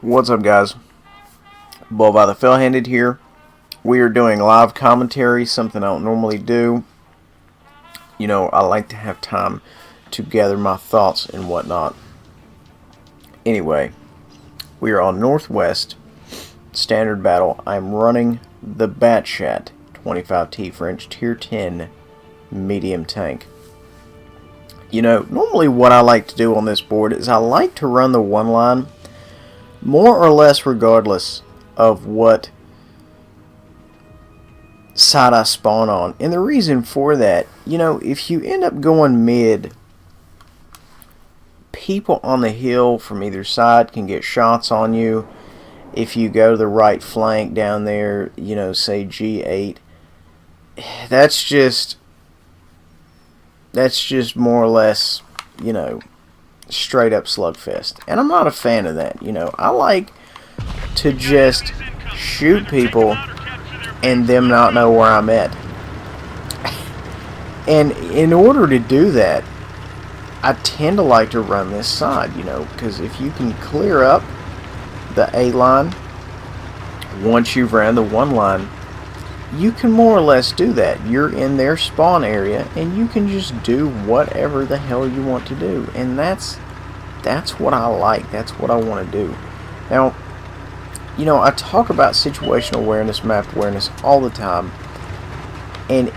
What's up, guys? Bull by the Fell-Handed here. We are doing live commentary, something I don't normally do. You know, I like to have time to gather my thoughts and whatnot. Anyway, we are on Northwest Standard Battle. I'm running the Batchat 25T French Tier 10 medium tank. You know, normally what I like to do on this board is I like to run the one line more or less regardless of what side I spawn on. And the reason for that, you know, if you end up going mid, people on the hill from either side can get shots on you. If you go to the right flank down there, you know, say G8, that's just more or less, you know, straight up slugfest. And I'm not a fan of that. You know, I like to just shoot people and them not know where I'm at. And in order to do that, I tend to like to run this side, you know, because if you can clear up the A line once you've ran the one line, you can more or less do that. You're in their spawn area and you can just do whatever the hell you want to do. And that's what I like. That's what I want to do. Now, you know, I talk about situational awareness, map awareness all the time. And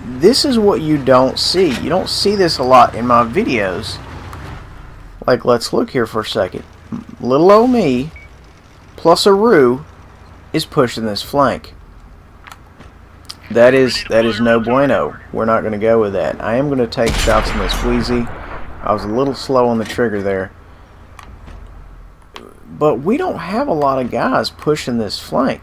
this is what you don't see. You don't see this a lot in my videos. Like, let's look here for a second. Little old me plus a Roo is pushing this flank. That is no bueno. We're not going to go with that. I am going to take shots on this Wheezy. I was a little slow on the trigger there. But we don't have a lot of guys pushing this flank.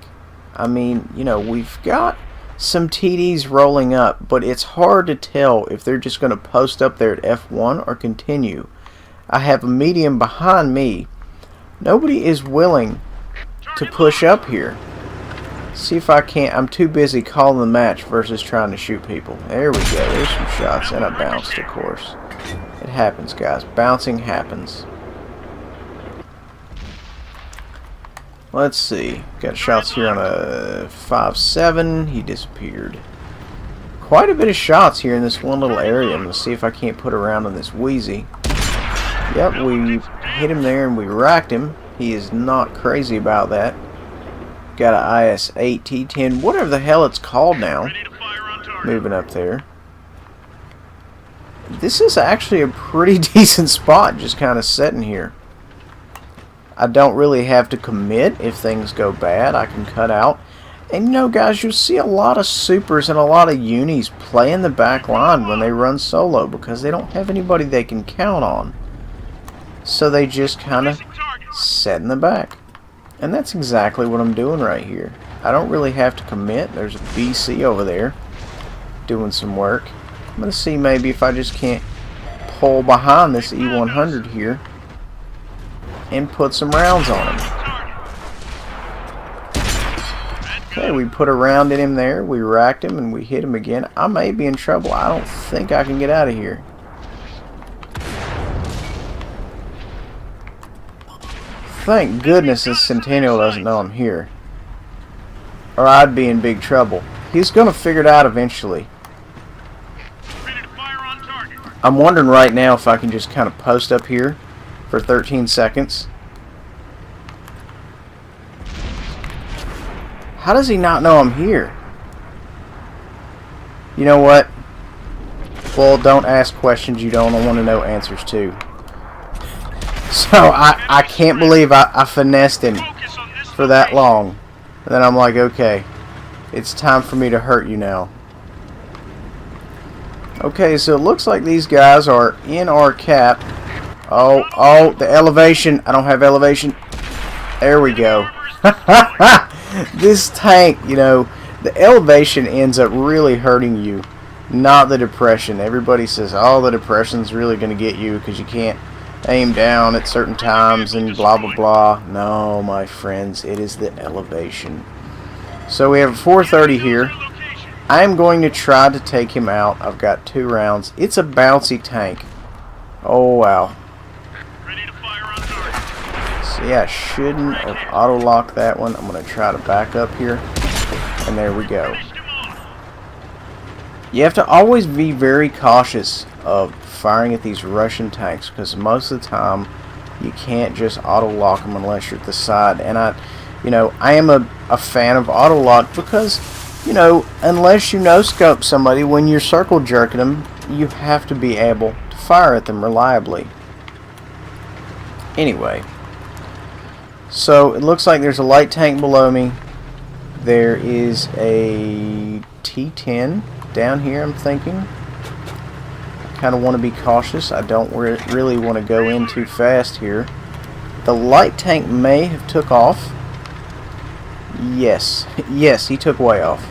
I mean, you know, we've got some TDs rolling up, but it's hard to tell if they're just going to post up there at F1 or continue. I have a medium behind me. Nobody is willing to push up here. See if I can't. I'm too busy calling the match versus trying to shoot people. There we go. There's some shots, and I bounced, of course. It happens, guys. Bouncing happens. Let's see. Got shots here on a 5-7. He disappeared. Quite a bit of shots here in this one little area. I'm going to see if I can't put around on this Wheezy. Yep, we hit him there and we racked him. He is not crazy about that. Got an IS-8 T10, whatever the hell it's called now. Moving up there. This is actually a pretty decent spot, just kind of sitting here. I don't really have to commit if things go bad. I can cut out. And you know, guys, you'll see a lot of supers and a lot of unis play in the back line when they run solo because they don't have anybody they can count on. So they just kind of sit in the back. And that's exactly what I'm doing right here. I don't really have to commit. There's a BC over there doing some work. I'm going to see maybe if I just can't pull behind this E100 here and put some rounds on him. Okay, we put a round in him there. We racked him and we hit him again. I may be in trouble. I don't think I can get out of here. Thank goodness this Centennial doesn't know I'm here, or I'd be in big trouble. He's going to figure it out eventually. I'm wondering right now if I can just kind of post up here for 13 seconds. How does he not know I'm here? You know what? Well, don't ask questions you don't want to know answers to. So I can't believe I finessed him for that long. And then I'm like, okay, it's time for me to hurt you now. Okay, so it looks like these guys are in our cap. Oh, the elevation. I don't have elevation. There we go. This tank, you know, the elevation ends up really hurting you, not the depression. Everybody says, oh, the depression's really going to get you because you can't aim down at certain times and blah blah blah. No, my friends, it is the elevation. So we have a 430 here. I am going to try to take him out. I've got 2 rounds. It's a bouncy tank. Oh wow. So yeah, I shouldn't have auto-locked that one. I'm going to try to back up here. And there we go. You have to always be very cautious of firing at these Russian tanks, because most of the time you can't just auto-lock them unless you're at the side. And I am a fan of auto-lock because, unless you no-scope somebody, when you're circle jerking them, you have to be able to fire at them reliably. Anyway, so it looks like there's a light tank below me. There is a T-10 down here, I'm thinking. I kind of want to be cautious. I don't really want to go in too fast here. The light tank may have took off. Yes, he took way off.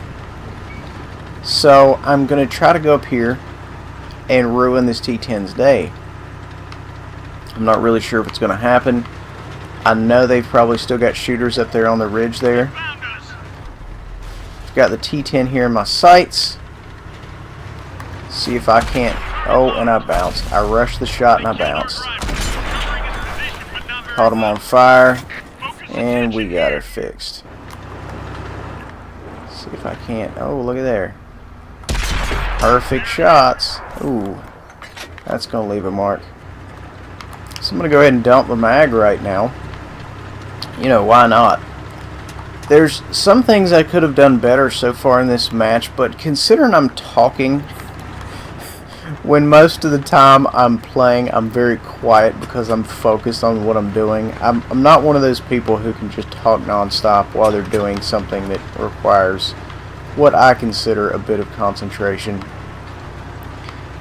So I'm going to try to go up here and ruin this T-10's day. I'm not really sure if it's going to happen. I know they've probably still got shooters up there on the ridge there. I've got the T-10 here in my sights. See if I can't. Oh, and I bounced. I rushed the shot and I bounced. Caught him on fire. And we got her fixed. See if I can't. Oh, look at there. Perfect shots. Ooh. That's going to leave a mark. So I'm going to go ahead and dump the mag right now. Why not? There's some things I could have done better so far in this match, but considering I'm talking, when most of the time I'm playing, I'm very quiet because I'm focused on what I'm doing. I'm not one of those people who can just talk non-stop while they're doing something that requires what I consider a bit of concentration.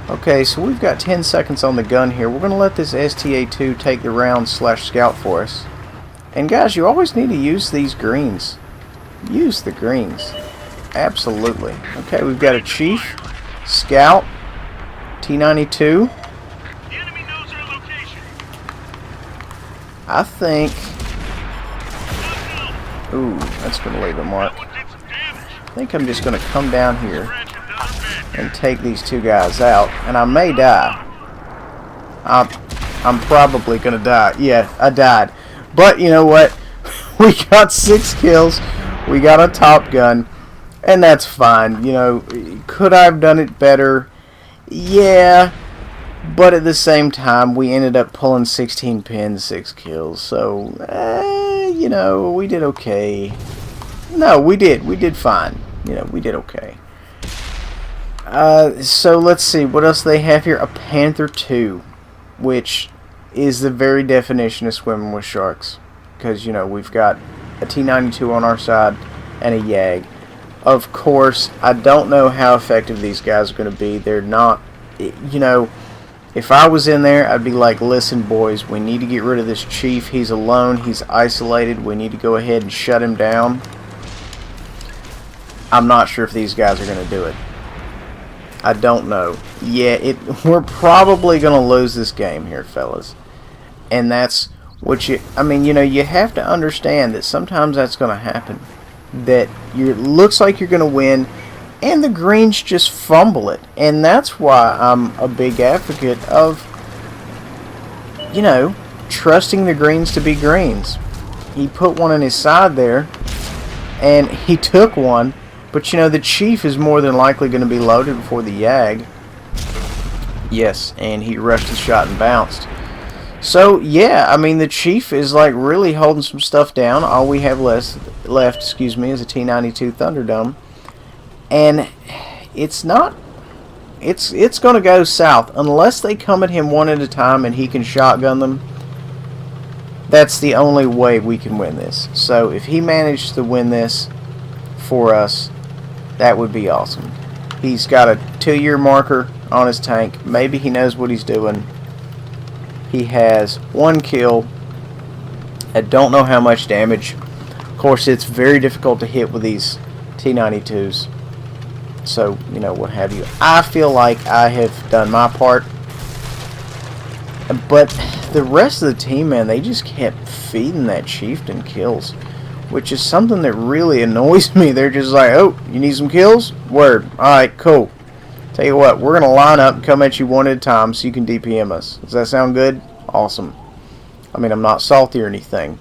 Okay, so we've got 10 seconds on the gun here. We're going to let this STA-2 take the round / scout for us. And guys, you always need to use these greens. Use the greens. Absolutely. Okay, we've got a Chief, Scout, T-92. The enemy knows our location. I think... Ooh, that's going to leave a mark. I think I'm just going to come down here and take these two guys out, and I may die. I'm probably going to die. Yeah, I died. But you know what? We got 6 kills. We got a Top Gun, and that's fine. Could I have done it better? Yeah. But at the same time, we ended up pulling 16 pins, 6 kills. So, we did okay. No, we did. We did fine. We did okay. So let's see. What else they have here? A Panther 2, which is the very definition of swimming with sharks. Because, we've got a T-92 on our side and a YAG. Of course, I don't know how effective these guys are going to be. They're not, if I was in there, I'd be like, listen, boys, we need to get rid of this Chief. He's alone. He's isolated. We need to go ahead and shut him down. I'm not sure if these guys are going to do it. I don't know. Yeah, we're probably going to lose this game here, fellas. And that's what you have to understand that sometimes that's going to happen. That it looks like you're going to win, and the greens just fumble it. And that's why I'm a big advocate of, trusting the greens to be greens. He put one on his side there, and he took one. But, the Chief is more than likely going to be loaded before the YAG. Yes, and he rushed his shot and bounced. So, yeah, the Chief is, really holding some stuff down. All we have left, is a T-92 Thunderdome. And it's not... It's going to go south. Unless they come at him one at a time and he can shotgun them, that's the only way we can win this. So, if he managed to win this for us, that would be awesome. He's got a 2-year marker on his tank. Maybe he knows what he's doing. He has 1 kill. I don't know how much damage. Of course, it's very difficult to hit with these T-92s. So, what have you. I feel like I have done my part. But the rest of the team, man, they just kept feeding that Chieftain kills, which is something that really annoys me. They're just like, oh, you need some kills? Word. Alright, cool. Tell you what, we're going to line up and come at you one at a time so you can DPM us. Does that sound good? Awesome. I mean, I'm not salty or anything,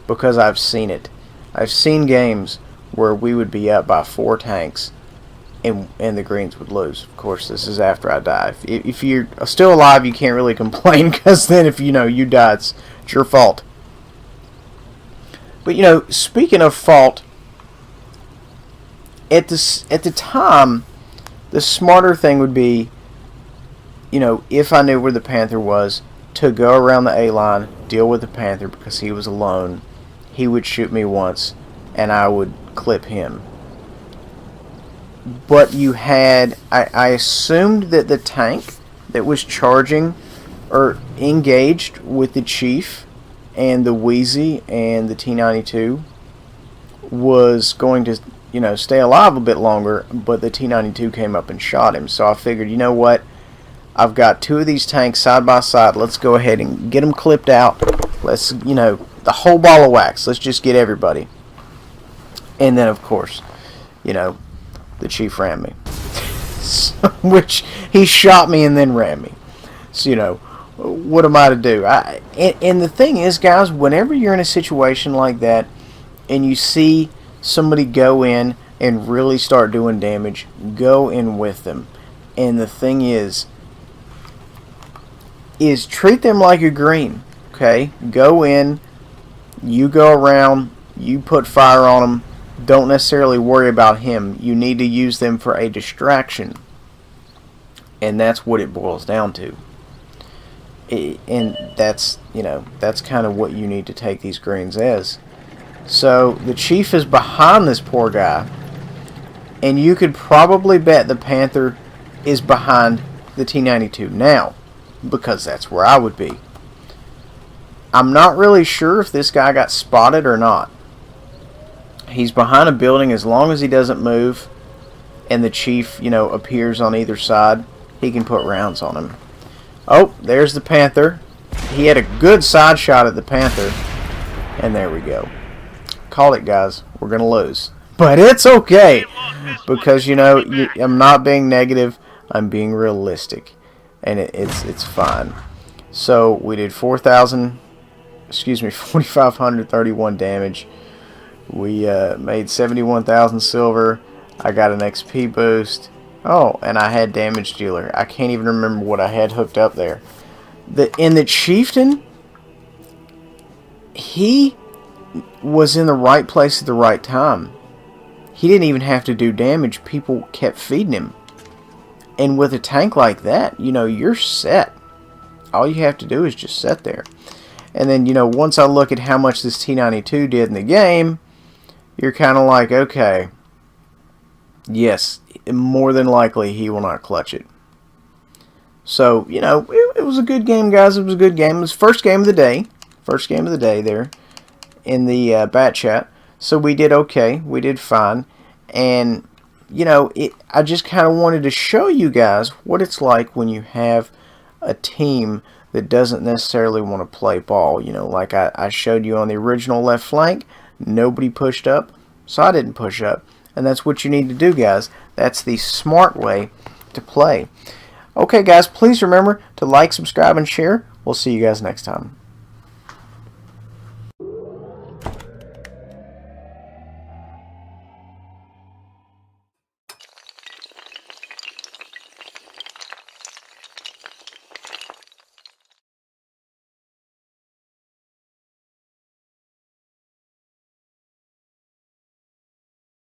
because I've seen it. I've seen games where we would be up by 4 tanks and the Greens would lose. Of course, this is after I die. If you're still alive, you can't really complain, because then if you die, it's your fault. But speaking of fault, at the time, the smarter thing would be, if I knew where the Panther was, to go around the A line, deal with the Panther because he was alone. He would shoot me once, and I would clip him. But I assumed that the tank that was charging or engaged with the Chief and the Wheezy and the T-92 was going to, stay alive a bit longer, but the T-92 came up and shot him. So I figured, you know what? I've got 2 of these tanks side by side. Let's go ahead and get them clipped out. Let's, the whole ball of wax. Let's just get everybody. And then, of course, the Chief rammed me. Which, he shot me and then rammed me. So, what am I to do? And the thing is, guys, whenever you're in a situation like that and you see somebody go in and really start doing damage, go in with them. And the thing is treat them like a green. Okay? Go in, you go around, you put fire on them. Don't necessarily worry about him. You need to use them for a distraction. And that's what it boils down to. And that's kind of what you need to take these greens as. So the Chief is behind this poor guy, and you could probably bet the Panther is behind the T-92 now, because that's where I would be. I'm not really sure if this guy got spotted or not. He's behind a building. As long as he doesn't move and the Chief, appears on either side, he can put rounds on him. Oh, there's the Panther. He had a good side shot at the Panther. And there we go. Call it, guys. We're going to lose. But it's okay. Because, I'm not being negative. I'm being realistic. And it's fine. So, we did 4,531 damage. We made 71,000 silver. I got an XP boost. Oh, and I had damage dealer. I can't even remember what I had hooked up there. The Chieftain, he was in the right place at the right time. He didn't even have to do damage. People kept feeding him. And with a tank like that, you're set. All you have to do is just sit there. And then, once I look at how much this T-92 did in the game, you're kind of like, okay, yes, more than likely he will not clutch it. So, it was a good game, guys. It was a good game. It was first game of the day. First game of the day there in the bat chat. So we did okay. We did fine. And, I just kind of wanted to show you guys what it's like when you have a team that doesn't necessarily want to play ball. Like I showed you on the original left flank, nobody pushed up, so I didn't push up. And that's what you need to do, guys. That's the smart way to play. Okay, guys, please remember to like, subscribe, and share. We'll see you guys next time.